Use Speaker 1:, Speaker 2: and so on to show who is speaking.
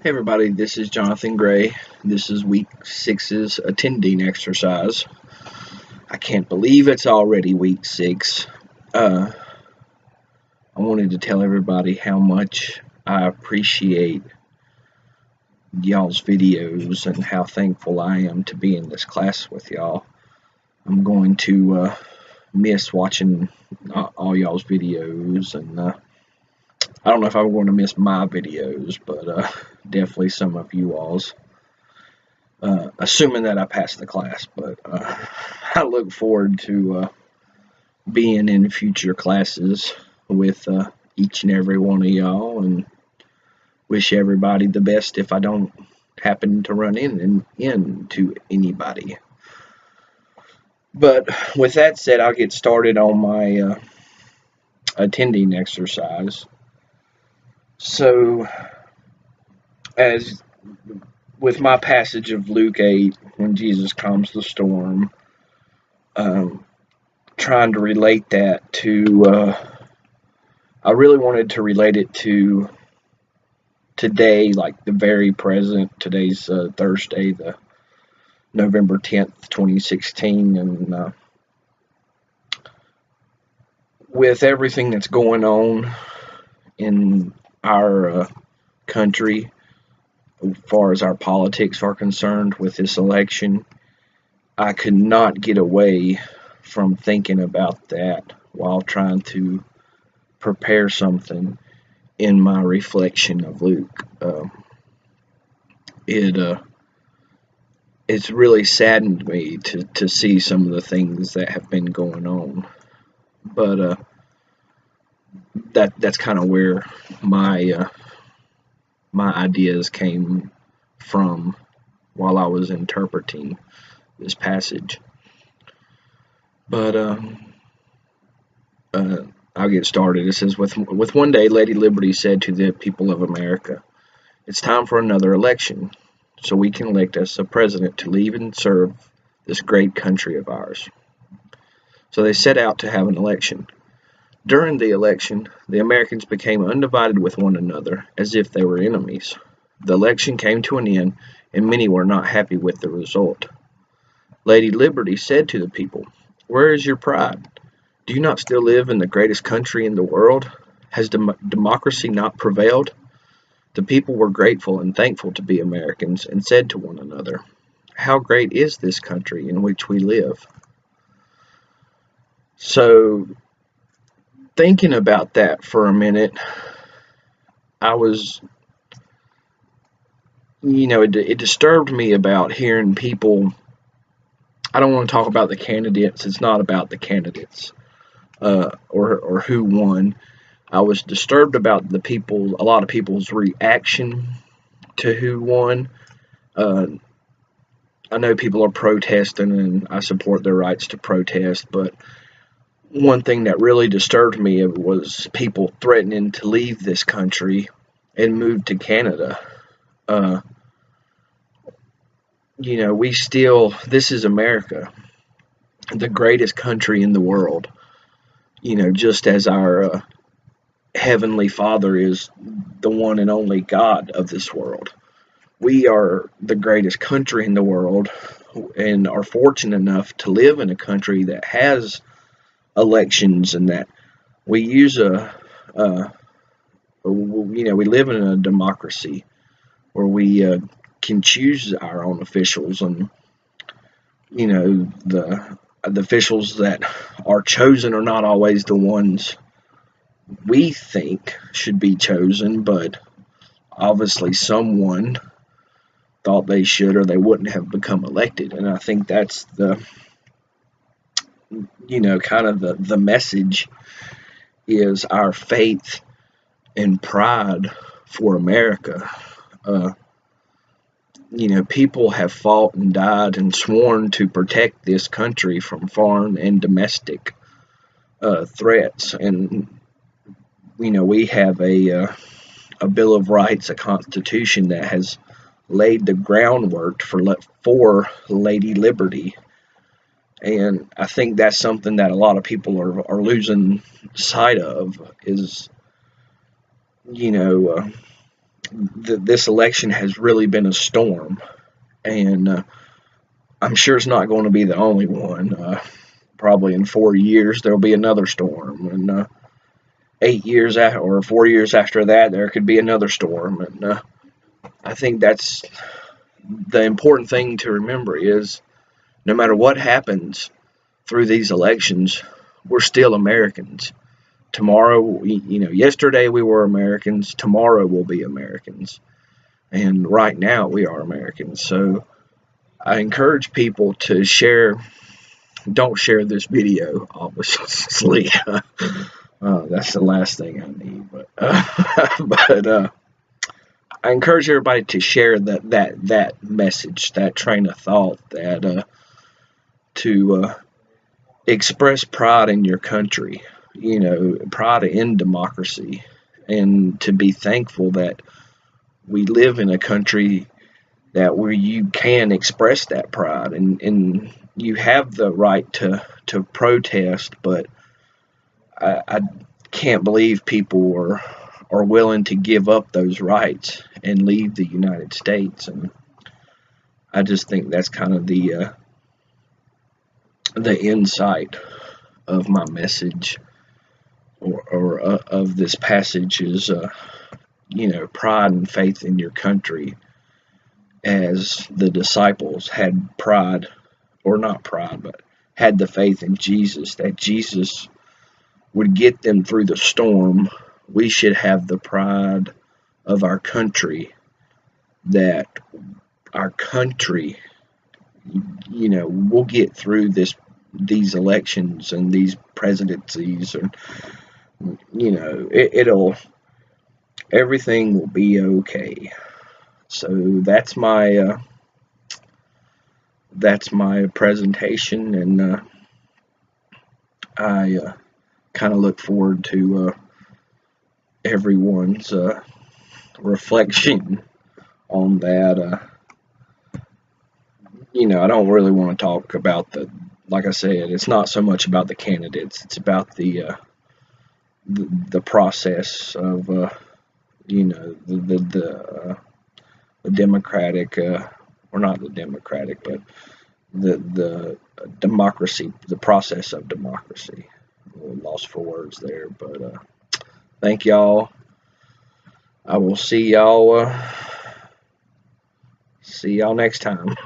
Speaker 1: Hey everybody, this is Jonathan Gray. This is week 6's attending exercise. I can't believe it's already week 6. I wanted to tell everybody how much I appreciate y'all's videos and how thankful I am to be in this class with y'all. I'm going to miss watching all y'all's videos, and I don't know if I'm going to miss my videos, but definitely some of you all's. Assuming that I pass the class, but I look forward to being in future classes with each and every one of y'all, and wish everybody the best if I don't happen to run into anybody. But with that said, I'll get started on my attending exercise. So, as with my passage of Luke 8, when Jesus calms the storm, trying to relate that to, I really wanted to relate it to today, like the very present. Today's Thursday, the November 10th, 2016, and with everything that's going on in our country, as far as our politics are concerned with this election, I could not get away from thinking about that while trying to prepare something in my reflection of Luke. It's really saddened me to see some of the things that have been going on, but that's kind of where my ideas came from while I was interpreting this passage. But I'll get started. It says, with one day, Lady Liberty said to the people of America, "It's time for another election, so we can elect us a president to lead and serve this great country of ours." So they set out to have an election. During the election, the Americans became undivided with one another, as if they were enemies. The election came to an end, and many were not happy with the result. Lady Liberty said to the people, "Where is your pride? Do you not still live in the greatest country in the world? Has democracy not prevailed?" The people were grateful and thankful to be Americans, and said to one another, "How great is this country in which we live?" So, thinking about that for a minute, I was, it disturbed me about hearing people. I don't want to talk about the candidates. It's not about the candidates or who won. I was disturbed about a lot of people's reaction to who won. I know people are protesting, and I support their rights to protest, but one thing that really disturbed me was people threatening to leave this country and move to Canada. This is America, the greatest country in the world. Just as our Heavenly Father is the one and only God of this world. We are the greatest country in the world, and are fortunate enough to live in a country that has elections, and that we use we live in a democracy where we can choose our own officials, and the officials that are chosen are not always the ones we think should be chosen, but obviously someone thought they should, or they wouldn't have become elected. And I think that's the kind of the message, is our faith and pride for America. People have fought and died and sworn to protect this country from foreign and domestic threats, and we have a Bill of Rights, a Constitution that has laid the groundwork for Lady Liberty. And I think that's something that a lot of people are losing sight of, is this election has really been a storm, and I'm sure it's not going to be the only one. Probably in 4 years there'll be another storm, and 8 years or 4 years after that there could be another storm. And I think that's the important thing to remember is no matter what happens through these elections, we're still Americans. Tomorrow, yesterday we were Americans. Tomorrow we'll be Americans. And right now we are Americans. So I encourage people to share. Don't share this video, obviously. That's the last thing I need. But I encourage everybody to share that message, that train of thought, that to express pride in your country, pride in democracy, and to be thankful that we live in a country that where you can express that pride, and you have the right to protest. But I can't believe people are willing to give up those rights and leave the United States. And I just think that's kind of the insight of my message, or of this passage is, pride and faith in your country, as the disciples had pride, or not pride, but had the faith in Jesus, that Jesus would get them through the storm. We should have the pride of our country, that our country, we'll get through these elections and these presidencies, and everything will be okay. So that's my presentation, and I kind of look forward to everyone's reflection on that. I don't really want to talk about like I said, it's not so much about the candidates, it's about the process of the democratic, or not the democratic, but the democracy, the process of democracy. Lost for words there, but thank y'all. I will see y'all next time.